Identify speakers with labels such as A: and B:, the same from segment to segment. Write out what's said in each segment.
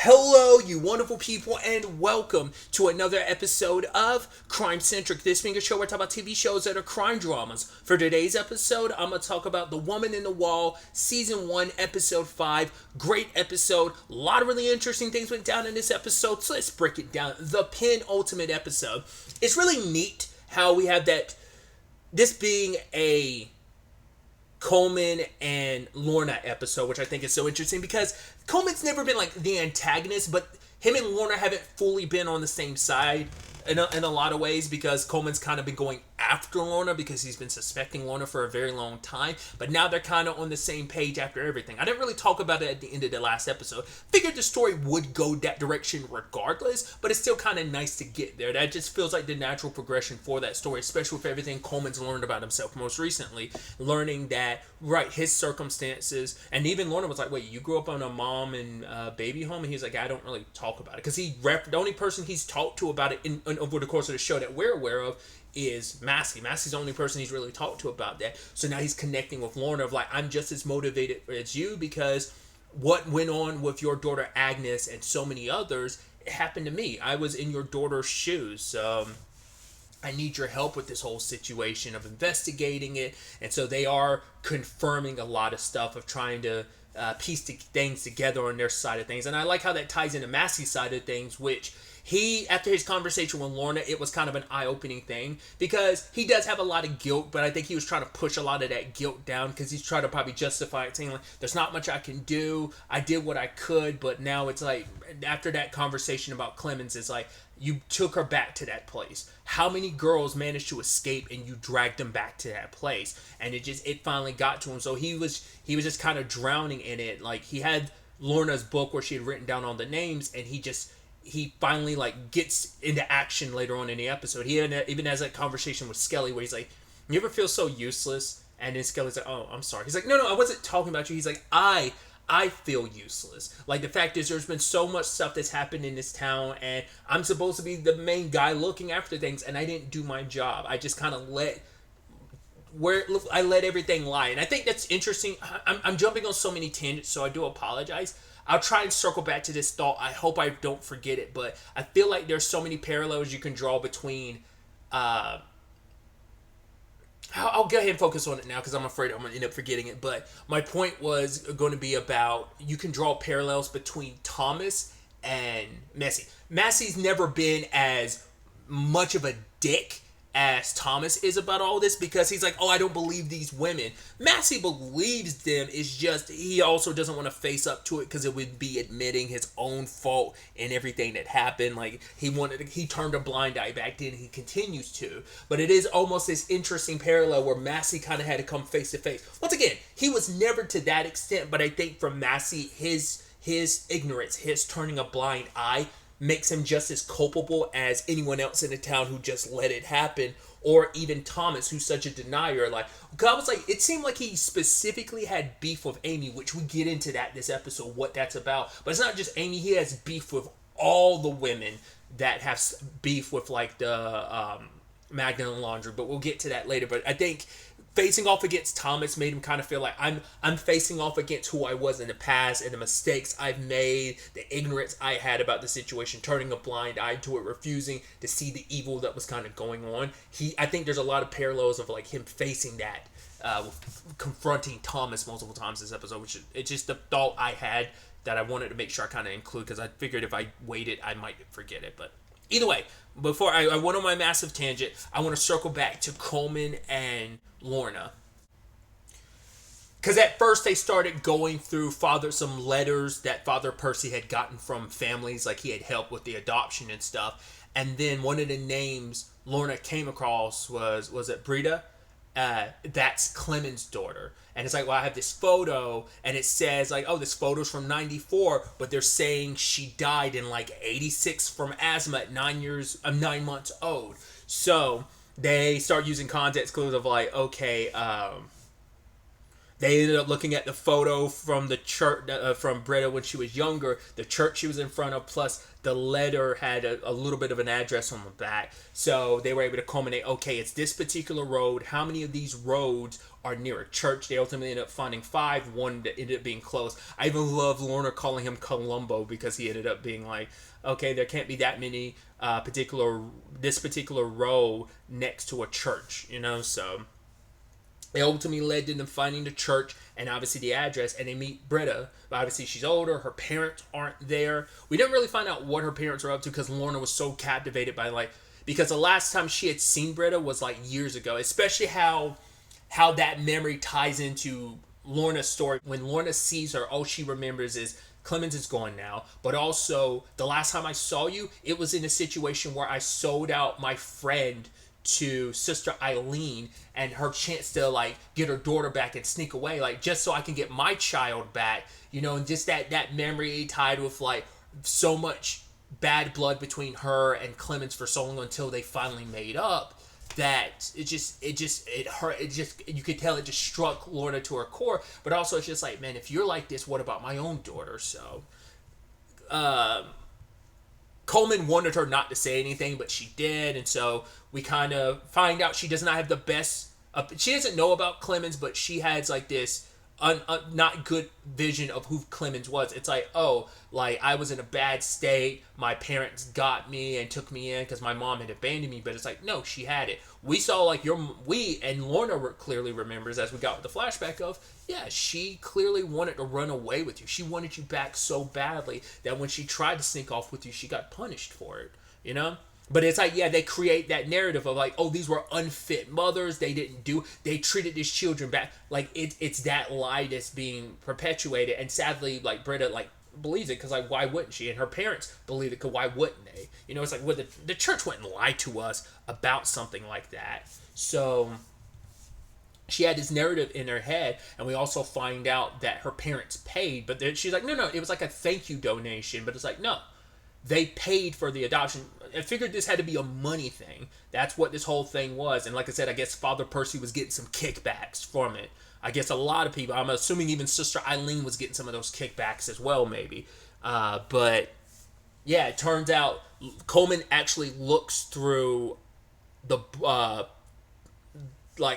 A: Hello, you wonderful people, and welcome to another episode of Centric. This being a show where I talk about TV shows that are crime dramas. For today's episode, I'm going to talk about The Woman in the Wall, Season 1, Episode 5. Great episode. A lot of really interesting things went down in this episode, so let's break it down. The penultimate episode. It's really neat how we have this being a Coleman and Lorna episode, which I think is so interesting because Coleman's never been like the antagonist, but him and Lorna haven't fully been on the same side in a lot of ways, because Coleman's kind of been going after Lorna because he's been suspecting Lorna for a very long time, but now they're kind of on the same page after everything. I didn't really talk about it at the end of the last episode. Figured the story would go that direction regardless, but it's still kind of nice to get there. That just feels like the natural progression for that story, especially with everything Coleman's learned about himself most recently, learning that, right, his circumstances, and even Lorna was like, wait, you grew up on a mom and baby home? And he's like, I don't really talk about it, because the only person he's talked to about it over the course of the show that we're aware of is Massey. Massey's the only person he's really talked to about that. So now he's connecting with Lorna of like, I'm just as motivated as you, because what went on with your daughter Agnes and so many others, it happened to me. I was in your daughter's shoes. I need your help with this whole situation of investigating it. And so they are confirming a lot of stuff of trying to piece things together on their side of things. And I like how that ties into Massey's side of things, which after his conversation with Lorna, it was kind of an eye-opening thing, because he does have a lot of guilt, but I think he was trying to push a lot of that guilt down, because he's trying to probably justify it, saying like, there's not much I can do. I did what I could, but now it's like, after that conversation about Clemens, it's like, you took her back to that place. How many girls managed to escape and you dragged them back to that place? And it finally got to him. So he was just kind of drowning in it. Like, he had Lorna's book where she had written down all the names, and he finally like gets into action later on in the episode. He even has that conversation with Skelly where he's like, you ever feel so useless? And then Skelly's like, oh, I'm sorry. He's like, no, I wasn't talking about you. He's like, I feel useless. Like, the fact is, there's been so much stuff that's happened in this town, and I'm supposed to be the main guy looking after things, and I didn't do my job. I just kind of let everything lie. And I think that's interesting. I'm jumping on so many tangents, so I do apologize. I'll try and circle back to this thought. I hope I don't forget it, but I feel like there's so many parallels you can draw between I'll go ahead and focus on it now, because I'm afraid I'm going to end up forgetting it. But my point was going to be about, you can draw parallels between Thomas and Massey. Massey's never been as much of a dick as Thomas is about all this, because he's like, oh, I don't believe these women. Massey believes them. It's just he also doesn't want to face up to it, because it would be admitting his own fault in everything that happened. Like, he turned a blind eye back then, he continues to. But it is almost this interesting parallel where Massey kind of had to come face to face. Once again, he was never to that extent, but I think for Massey, his ignorance, his turning a blind eye, makes him just as culpable as anyone else in the town who just let it happen, or even Thomas, who's such a denier. Like, God was like, it seemed like he specifically had beef with Amy, which we get into that this episode, what that's about. But it's not just Amy, he has beef with all the women that have beef with, like, the Magdalene Laundry, but we'll get to that later. But I think facing off against Thomas made him kind of feel like, I'm facing off against who I was in the past and the mistakes I've made, the ignorance I had about the situation, turning a blind eye to it, refusing to see the evil that was kind of going on. I think there's a lot of parallels of like him facing that, confronting Thomas multiple times this episode, which it's just the thought I had that I wanted to make sure I kind of include, because I figured if I waited, I might forget it. But either way, before I went on my massive tangent, I want to circle back to Coleman and Lorna. Because at first they started going through some letters that Father Percy had gotten from families, like he had helped with the adoption and stuff. And then one of the names Lorna came across was it Brita? That's Clement's daughter. And it's like, well, I have this photo, and it says like, oh, this photo's from 94, but they're saying she died in like 86 from asthma at 9 months old. So they start using context clues of like, okay, They ended up looking at the photo from the church, from Britta when she was younger, the church she was in front of, plus the letter had a little bit of an address on the back. So they were able to culminate, okay, it's this particular road. How many of these roads are near a church? They ultimately ended up finding 5, one that ended up being closed. I even love Lorna calling him Columbo because he ended up being like, okay, there can't be that many this particular road next to a church, so it ultimately led to them finding the church and obviously the address, and they meet Britta. But obviously she's older, her parents aren't there. We didn't really find out what her parents were up to because Lorna was so captivated by because the last time she had seen Britta was years ago, especially how that memory ties into Lorna's story. When Lorna sees her, all she remembers is Clemens is gone now, but also the last time I saw you, it was in a situation where I sold out my friend to Sister Eileen and her chance to get her daughter back and sneak away, just so I can get my child back, and just that memory tied with so much bad blood between her and Clemens for so long until they finally made up, that it hurt. You could tell it just struck Lorna to her core. But also it's just man, if you're like this, what about my own daughter? So Coleman wanted her not to say anything, but she did, and so we kind of find out she does not have the best she doesn't know about Clemens, but she has this not good vision of who Clemens was. It's I was in a bad state, my parents got me and took me in because my mom had abandoned me, but it's no, she had it. We saw we and Lorna clearly remembers, as we got with the flashback of, yeah, she clearly wanted to run away with you. She wanted you back so badly that when she tried to sneak off with you, she got punished for it, But it's they create that narrative of oh, these were unfit mothers. They treated these children bad. It's that lie that's being perpetuated. And sadly, Britta, believes it because why wouldn't she? And her parents believe it because why wouldn't they? It's well, the church wouldn't lie to us about something like that. So she had this narrative in her head, and we also find out that her parents paid, but then she's no, it was a thank you donation, but it's no. They paid for the adoption. I figured this had to be a money thing. That's what this whole thing was. And like I said, I guess Father Percy was getting some kickbacks from it. I guess a lot of people, I'm assuming even Sister Eileen was getting some of those kickbacks as well, maybe. But yeah, it turns out Coleman actually looks through the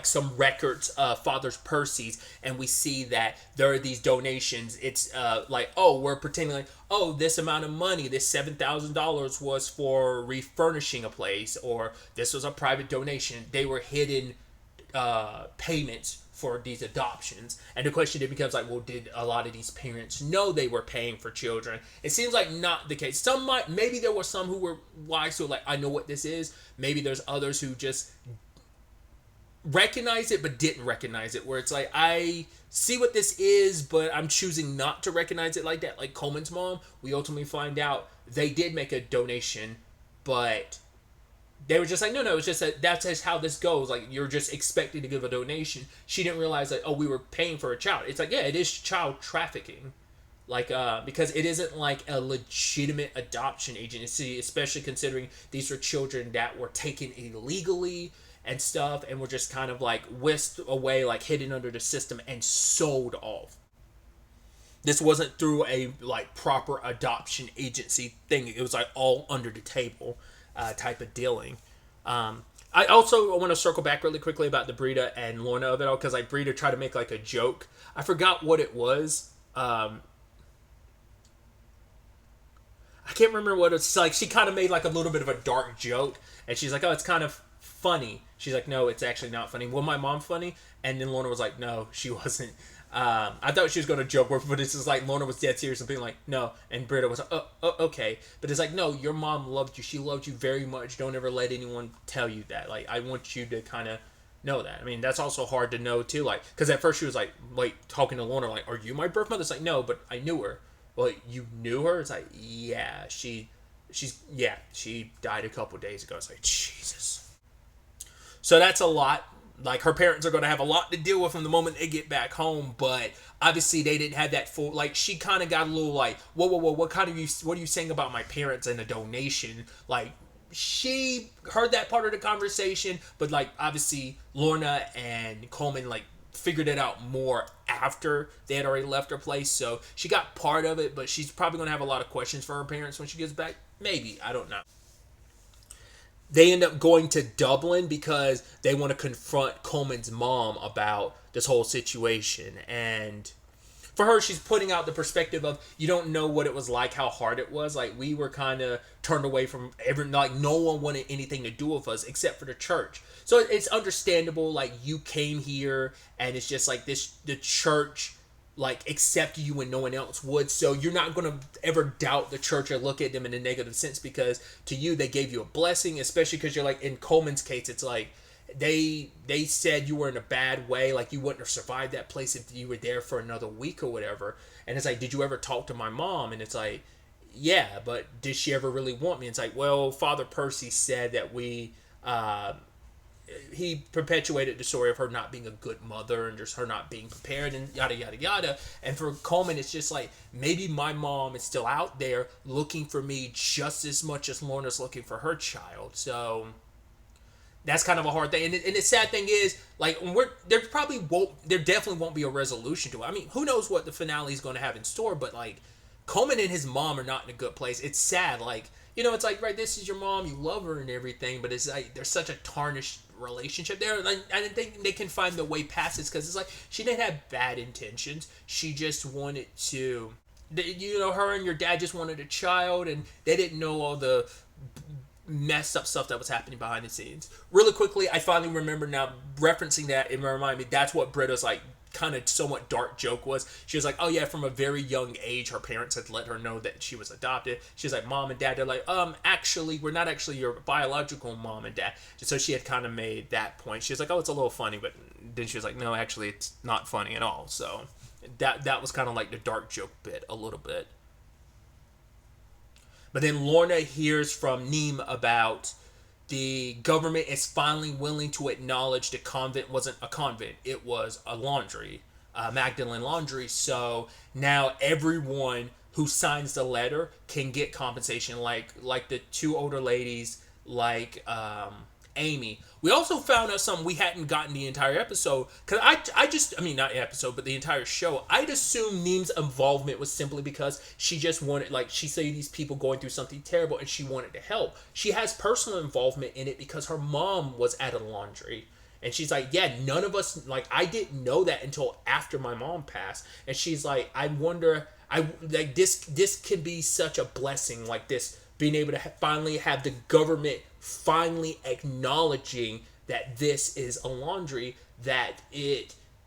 A: some records of Father Percy's, and we see that there are these donations. It's oh, we're pretending oh, this amount of money, this $7,000 was for refurnishing a place, or this was a private donation. They were hidden payments for these adoptions. And the question then becomes well, did a lot of these parents know they were paying for children? It seems not the case. Some might, maybe there were some who were wise, who I know what this is. Maybe there's others who just recognize it but didn't recognize it, where it's I see what this is, but I'm choosing not to recognize it like that. Like Coleman's mom, we ultimately find out they did make a donation, but they were just no, it's just that's just how this goes. You're just expected to give a donation. She didn't realize oh, we were paying for a child. It's yeah, it is child trafficking. Because it isn't a legitimate adoption agency, especially considering these are children that were taken illegally and stuff, and were just kind of whisked away, hidden under the system and sold off. This wasn't through a proper adoption agency thing. It was all under the table type of dealing. I also want to circle back really quickly about the Britta and Lorna of it all, because Britta tried to make a joke. I forgot what it was. I can't remember what it's she kind of made a little bit of a dark joke, and she's oh, it's kind of funny. She's no, it's actually not funny. Was my mom funny? And then Lorna was no, she wasn't. I thought she was going to joke with, but it's just Lorna was dead serious and being no. And Britta was okay. But it's no, your mom loved you. She loved you very much. Don't ever let anyone tell you that. I want you to kind of know that. I mean, that's also hard to know too. Because at first she was talking to Lorna, are you my birth mother? It's no, but I knew her. Well, you knew her? It's yeah, she died a couple days ago. It's Jesus. So that's a lot. Her parents are going to have a lot to deal with from the moment they get back home, but obviously they didn't have that full, she kind of got a little whoa, what are you saying about my parents and a donation? She heard that part of the conversation, but obviously Lorna and Coleman figured it out more after they had already left her place. So she got part of it, but she's probably going to have a lot of questions for her parents when she gets back. Maybe. I don't know. They end up going to Dublin because they want to confront Coleman's mom about this whole situation. And for her, she's putting out the perspective of, you don't know what it was like, how hard it was. Like, we were kind of turned away from like, no one wanted anything to do with us except for the church. So it's understandable, like, you came here and it's just like this, the church like accept you when no one else would. So you're not going to ever doubt the church or look at them in a negative sense, because to you they gave you a blessing, especially because you're like, in Coleman's case, it's like they said you were in a bad way, like you wouldn't have survived that place if you were there for another week or whatever. And it's like, did you ever talk to my mom? And it's like, yeah, but did she ever really want me? It's like, well, Father Percy said that he perpetuated the story of her not being a good mother and just her not being prepared and yada yada yada. And for Coleman, it's just like, maybe my mom is still out there looking for me just as much as Lorna's looking for her child. So that's kind of a hard thing. And the sad thing is, like, there definitely won't be a resolution to it. I mean, who knows what the finale is going to have in store, but like, Coleman and his mom are not in a good place. It's sad. Like, you know, it's like, right, this is your mom, you love her and everything, but it's like, there's such a tarnished relationship there. Like, I didn't think they can find the way past this, because it's like, she didn't have bad intentions. She just wanted to, you know, her and your dad just wanted a child, and they didn't know all the messed up stuff that was happening behind the scenes. Really quickly, I finally remember now, referencing that, it reminded me, that's what Britta's like kind of somewhat dark joke was. She was like, oh yeah, from a very young age her parents had let her know that she was adopted. She was like, mom and dad, they're like, actually we're not actually your biological mom and dad. So she had kind of made that point. She was like, oh, it's a little funny, but then she was like, no, actually it's not funny at all. So that was kind of like the dark joke bit a little bit. But then Lorna hears from Neem about the government is finally willing to acknowledge the convent wasn't a convent. It was a laundry, Magdalene Laundry. So now everyone who signs the letter can get compensation, like the two older ladies, like Amy. We also found out something we hadn't gotten the entire episode, because I mean, not episode, but the entire show. I'd assume Neem's involvement was simply because she just wanted, like, she saw these people going through something terrible and she wanted to help. She has personal involvement in it because her mom was at a laundry. And she's like, yeah, none of us, like, I didn't know that until after my mom passed. And she's like, I wonder, this can be such a blessing, like this, being able to finally have the government finally acknowledging that this is a laundry,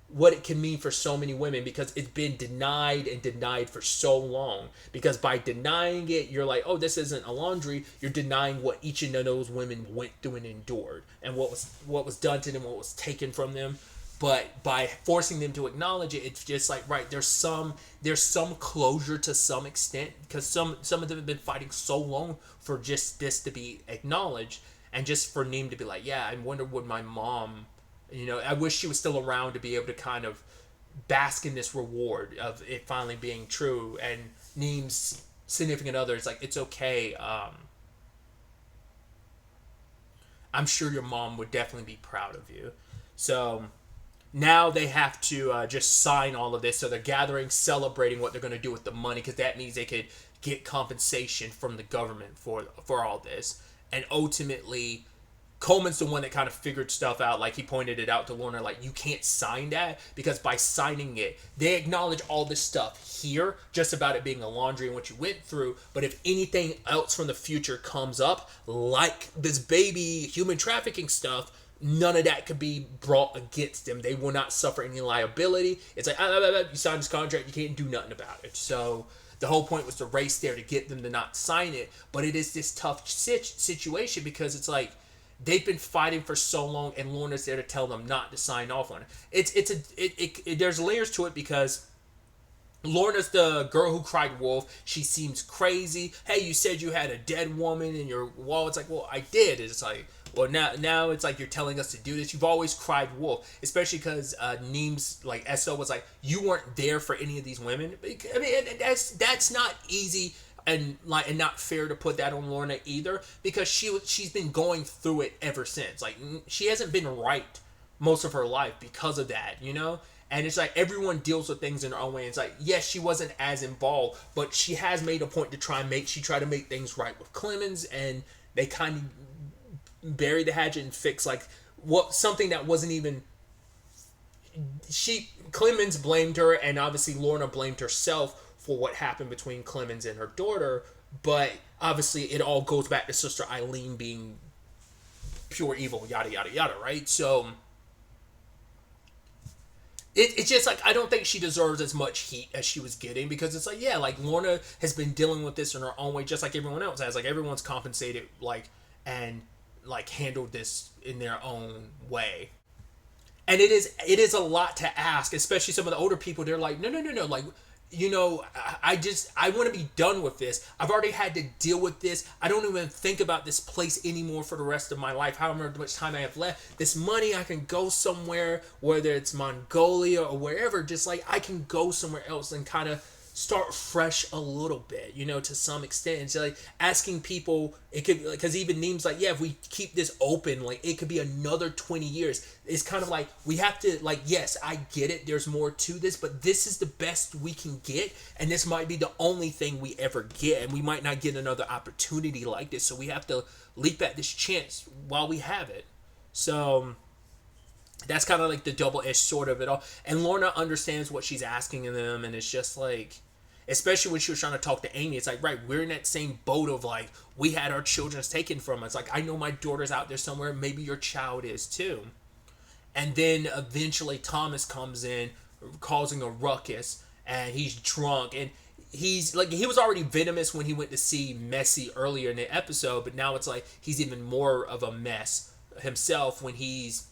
A: what it can mean for so many women, because it's been denied and denied for so long. Because by denying it, you're like, oh, this isn't a laundry. You're denying what each of those women went through and endured, and what was done to them, what was taken from them. But by forcing them to acknowledge it, it's just like, right, there's some closure to some extent, because some of them have been fighting so long for just this to be acknowledged, and just for Neem to be like, yeah, I wonder would my mom, you know, I wish she was still around to be able to kind of bask in this reward of it finally being true. And Neem's significant other is like, it's okay, I'm sure your mom would definitely be proud of you. So now they have to just sign all of this. So they're gathering, celebrating what they're going to do with the money, because that means they could get compensation from the government for all this. And ultimately, Coleman's the one that kind of figured stuff out. Like, he pointed it out to Lorna, like, you can't sign that, because by signing it, they acknowledge all this stuff here, just about it being a laundry and what you went through. But if anything else from the future comes up, like this baby human trafficking stuff, none of that could be brought against them. They will not suffer any liability. It's like, you signed this contract, you can't do nothing about it. So the whole point was to race there to get them to not sign it. But it is this tough situation, because it's like, they've been fighting for so long, and Lorna's there to tell them not to sign off on it. There's layers to it, because Lorna's the girl who cried wolf. She seems crazy. Hey, you said you had a dead woman in your wall. It's like, well, I did. It's like, well, now it's like you're telling us to do this. You've always cried wolf, especially because Neem's like SO was like, you weren't there for any of these women. I mean, that's not easy and not fair to put that on Lorna either, because she's been going through it ever since. Like, she hasn't been right most of her life because of that, And it's like everyone deals with things in their own way. It's like, yes, she wasn't as involved, but she has made a point to try to make things right with Clemens, and they kind of bury the hatchet and fix like something that wasn't even. Clemens blamed her, and obviously Lorna blamed herself for what happened between Clemens and her daughter, but obviously it all goes back to Sister Eileen being pure evil, yada yada yada, right? So it's just like I don't think she deserves as much heat as she was getting, because it's like, yeah, like Lorna has been dealing with this in her own way, just like everyone else has. Like everyone's compensated, like, and like handled this in their own way. And it is a lot to ask, especially some of the older people. They're like, no, like, I want to be done with this. I've already had to deal with this. I don't even think about this place anymore for the rest of my life, however much time I have left. This money, I can go somewhere, whether it's Mongolia or wherever, just like I can go somewhere else and kind of start fresh a little bit, to some extent. And so like asking people, it could, because even Neem's like, yeah, if we keep this open, like it could be another 20 years. It's kind of like, we have to, like, yes, I get it, there's more to this, but this is the best we can get, and this might be the only thing we ever get, and we might not get another opportunity like this, so we have to leap at this chance while we have it. So that's kind of like the double-edged sword of it all. And Lorna understands what she's asking of them, and it's just like, especially when she was trying to talk to Amy, it's like, right, we're in that same boat of like, we had our children taken from us. Like, I know my daughter's out there somewhere. Maybe your child is too. And then eventually Thomas comes in, causing a ruckus, and he's drunk. And he's like, he was already venomous when he went to see Messi earlier in the episode, but now it's like he's even more of a mess himself when he's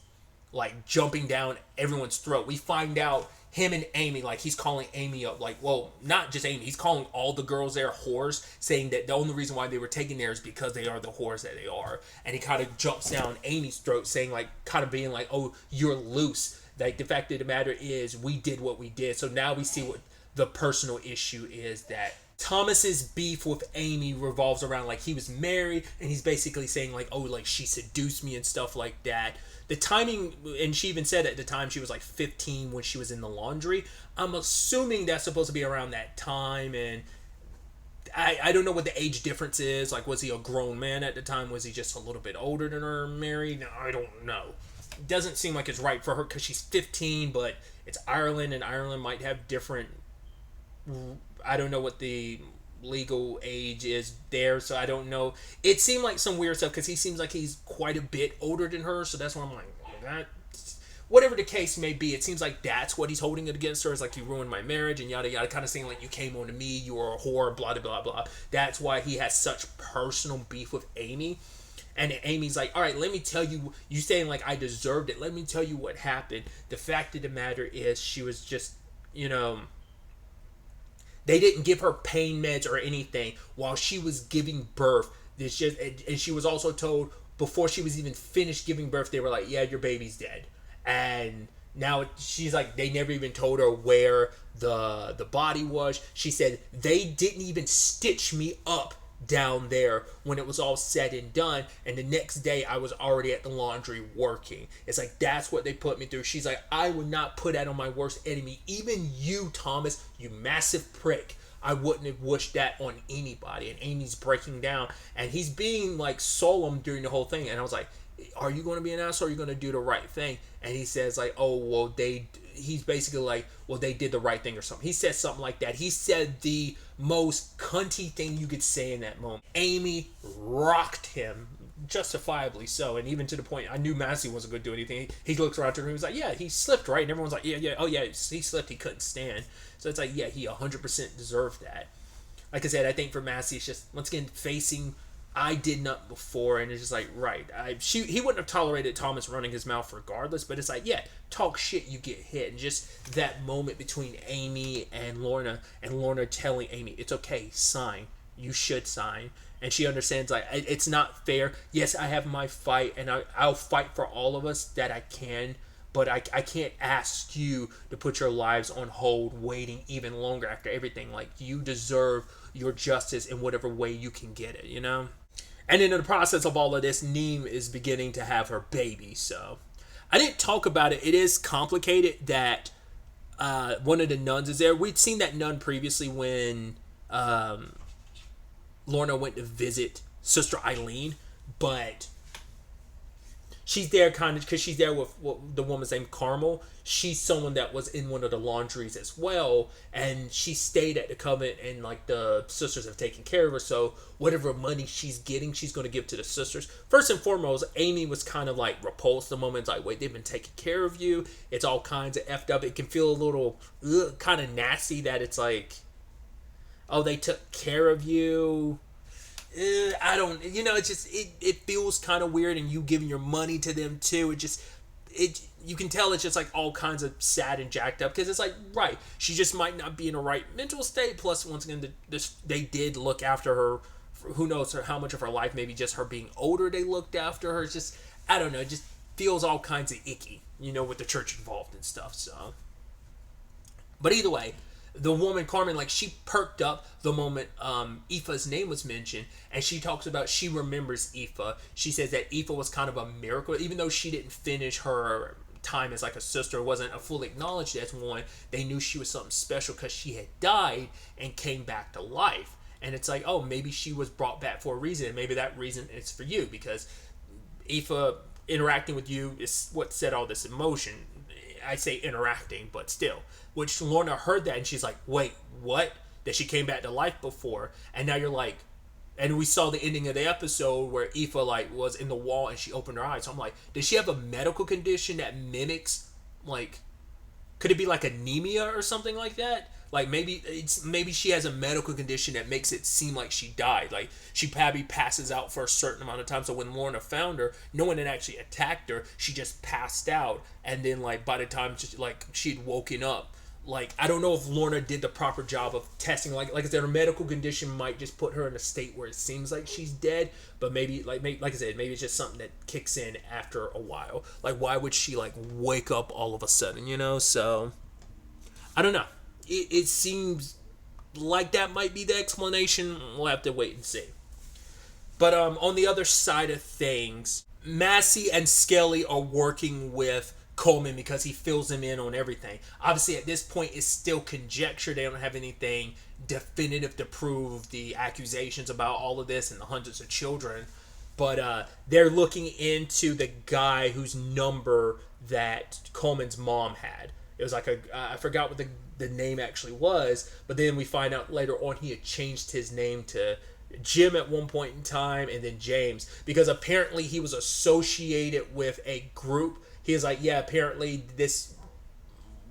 A: like jumping down everyone's throat. We find out him and Amy, like he's calling Amy up, like, well, not just Amy, he's calling all the girls there whores, saying that the only reason why they were taken there is because they are the whores that they are. And he kind of jumps down Amy's throat, saying like, kind of being like, oh, you're loose. Like, the fact of the matter is we did what we did. So now we see what the personal issue is, that Thomas's beef with Amy revolves around like he was married, and he's basically saying like, oh, like she seduced me and stuff like that. The timing, and she even said at the time she was like 15 when she was in the laundry. I'm assuming that's supposed to be around that time, and I don't know what the age difference is. Like, was he a grown man at the time? Was he just a little bit older than her, married? No, I don't know. It doesn't seem like it's right for her because she's 15, but it's Ireland, and Ireland might have different, I don't know what the legal age is there, so I don't know. It seemed like some weird stuff because he seems like he's quite a bit older than her, so that's why I'm like, that, whatever the case may be, it seems like that's what he's holding it against her. It's like, you ruined my marriage and yada yada, kind of saying like, you came on to me, you were a whore, blah blah blah. That's why he has such personal beef with Amy. And Amy's like, all right, let me tell you, you saying like I deserved it, let me tell you what happened. The fact of the matter is, she was just, they didn't give her pain meds or anything while she was giving birth. This just, and she was also told before she was even finished giving birth, they were like, yeah, your baby's dead. And now she's like, they never even told her where the body was. She said, they didn't even stitch me up down there when it was all said and done, and the next day I was already at the laundry working. It's like, that's what they put me through. She's like, I would not put that on my worst enemy. Even you, Thomas, you massive prick, I wouldn't have wished that on anybody. And Amy's breaking down, and he's being like solemn during the whole thing, and I was like, are you going to be an asshole, or are you going to do the right thing? And he says like, oh, well, he's basically like, well, they did the right thing or something. He said something like that. He said the most cunty thing you could say in that moment. Amy rocked him, justifiably so, and even to the point I knew Massey wasn't going to do anything. He looks around to him, he was like, yeah, he slipped, right? And everyone's like, yeah, oh yeah, he slipped, he couldn't stand. So it's like, yeah, he 100% deserved that. Like I said, I think for Massey, it's just, once again, facing, I did not before, and it's just like, right, he wouldn't have tolerated Thomas running his mouth regardless, but it's like, yeah, talk shit, you get hit. And just that moment between Amy and Lorna telling Amy, it's okay, sign, you should sign. And she understands, like, it's not fair. Yes, I have my fight, and I'll fight for all of us that I can, but I can't ask you to put your lives on hold waiting even longer after everything. Like, you deserve your justice in whatever way you can get it, And in the process of all of this, Neem is beginning to have her baby. So I didn't talk about it. It is complicated that one of the nuns is there. We'd seen that nun previously when Lorna went to visit Sister Eileen, but she's there kind of because she's there with the woman's name Carmel. She's someone that was in one of the laundries as well, and she stayed at the convent, and like the sisters have taken care of her. So whatever money she's getting, she's going to give to the sisters. First and foremost, Amy was kind of like repulsed the moment. Like, wait, they've been taking care of you. It's all kinds of effed up. It can feel a little kind of nasty that it's like, oh, they took care of you. I don't, it's just, it feels kind of weird, and you giving your money to them too. You can tell it's just like all kinds of sad and jacked up, because it's like, right, she just might not be in a right mental state. Plus, once again, they did look after her. Who knows how much of her life, maybe just her being older, they looked after her. It's just, I don't know, it just feels all kinds of icky, with the church involved and stuff. So, but either way, the woman Carmen, like, she perked up the moment Aoife's name was mentioned, and she talks about she remembers Aoife. She says that Aoife was kind of a miracle, even though she didn't finish her time as like a sister, wasn't a fully acknowledged as one. They knew she was something special because she had died and came back to life. And it's like, oh, maybe she was brought back for a reason. Maybe that reason is for you, because Aoife interacting with you is what set all this in motion. I say interacting, but still. Which Lorna heard that, and she's like, wait, what? That she came back to life before. And now you're like, and we saw the ending of the episode where Aoife like was in the wall and she opened her eyes. So I'm like, does she have a medical condition that mimics, like, could it be like anemia or something like that? Like maybe she has a medical condition that makes it seem like she died. Like she probably passes out for a certain amount of time. So when Lorna found her, no one had actually attacked her. She just passed out, and then like by the time she'd woken up, like I don't know if Lorna did the proper job of testing. Like I said, her medical condition might just put her in a state where it seems like she's dead. But maybe like I said, maybe it's just something that kicks in after a while. Like why would she like wake up all of a sudden? So I don't know. It seems like that might be the explanation. We'll have to wait and see. But on the other side of things, Massey and Skelly are working with Coleman because he fills them in on everything. Obviously, at this point, it's still conjecture. They don't have anything definitive to prove the accusations about all of this and the hundreds of children. But they're looking into the guy whose number that Coleman's mom had. It was like I forgot what the name actually was, but then we find out later on he had changed his name to Jim at one point in time, and then James, because apparently he was associated with a group. He was like, yeah, apparently this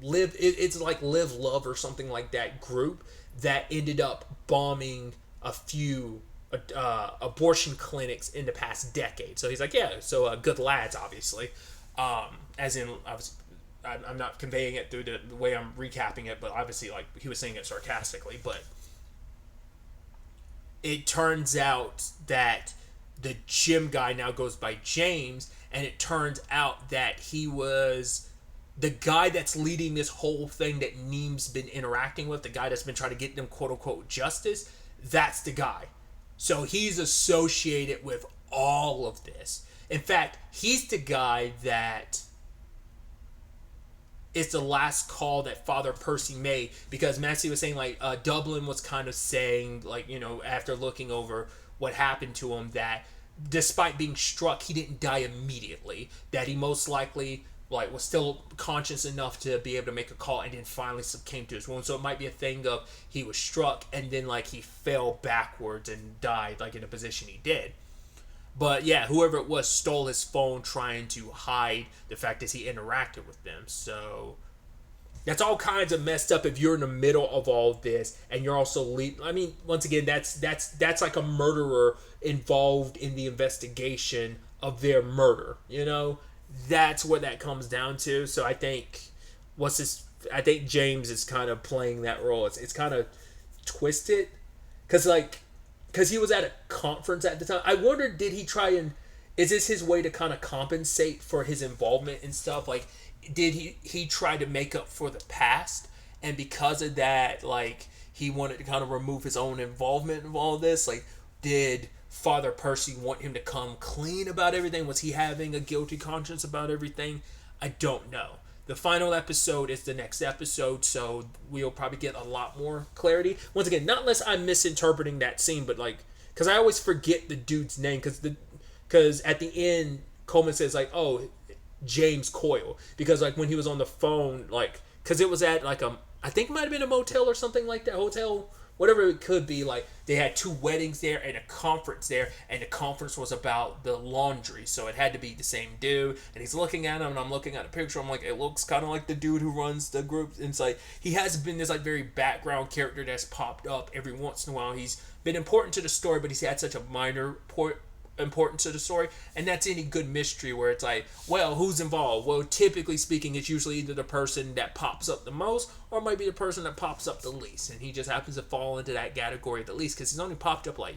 A: it's like Live Love or something like that group that ended up bombing a few abortion clinics in the past decade. So he's like, yeah, so good lads, obviously. As in, I'm not conveying it through the way I'm recapping it, but obviously, like, he was saying it sarcastically. But it turns out that the gym guy now goes by James, and it turns out that he was the guy that's leading this whole thing that Neem's been interacting with, the guy that's been trying to get them quote-unquote justice. That's the guy. So he's associated with all of this. In fact, he's the guy that it's the last call that Father Percy made, because Massey was saying, like, Dublin was kind of saying, like, after looking over what happened to him, that despite being struck, he didn't die immediately, that he most likely, like, was still conscious enough to be able to make a call, and then finally succumbed to his wound. So it might be a thing of he was struck, and then, like, he fell backwards and died, like, in the position he did. But yeah, whoever it was stole his phone trying to hide the fact that he interacted with them. So that's all kinds of messed up if you're in the middle of all this and you're also once again, that's like a murderer involved in the investigation of their murder. That's what that comes down to. So I think James is kind of playing that role. It's kind of twisted because he was at a conference at the time. I wondered, did he try and... Is this his way to kind of compensate for his involvement and stuff? Like, did he try to make up for the past? And because of that, like, he wanted to kind of remove his own involvement in all this? Like, did Father Percy want him to come clean about everything? Was he having a guilty conscience about everything? I don't know. The final episode is the next episode, so we'll probably get a lot more clarity. Once again, not unless I'm misinterpreting that scene, but like, because I always forget the dude's name, because at the end Coleman says like, oh, James Coyle, because like when he was on the phone, like, because it was at like I think it might have been a motel or something like that, hotel, whatever it could be. Like they had two weddings there and a conference there, and the conference was about the laundry, so it had to be the same dude. And he's looking at him, and I'm looking at the picture. I'm like, it looks kind of like the dude who runs the group. And it's like he has been this like very background character that's popped up every once in a while. He's been important to the story, but he's had such a minor importance to the story, and that's any good mystery where it's like, well, who's involved? Well, typically speaking, it's usually either the person that pops up the most or maybe the person that pops up the least, and he just happens to fall into that category the least because he's only popped up like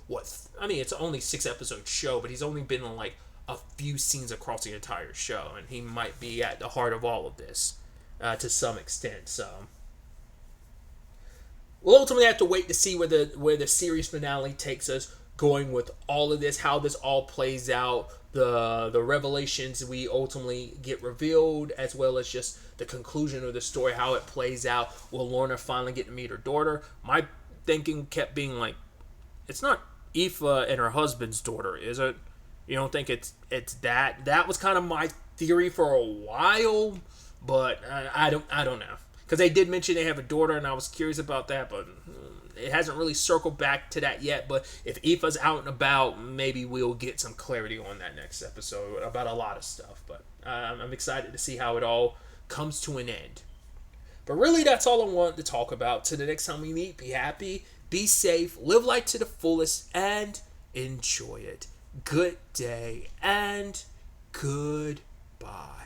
A: it's only 6 episode show, but he's only been on like a few scenes across the entire show, and he might be at the heart of all of this to some extent. So we'll ultimately have to wait to see where the series finale takes us, going with all of this, how this all plays out, the revelations we ultimately get revealed, as well as just the conclusion of the story, how it plays out. Will Lorna finally get to meet her daughter? My thinking kept being like, it's not Aoife and her husband's daughter, is it? You don't think it's that? That was kind of my theory for a while, but I don't know, because they did mention they have a daughter, and I was curious about that, but it hasn't really circled back to that yet. But if Aoife's out and about, maybe we'll get some clarity on that next episode about a lot of stuff. But I'm excited to see how it all comes to an end. But really, that's all I wanted to talk about. Till the next time we meet, be happy, be safe, live life to the fullest, and enjoy it. Good day and goodbye.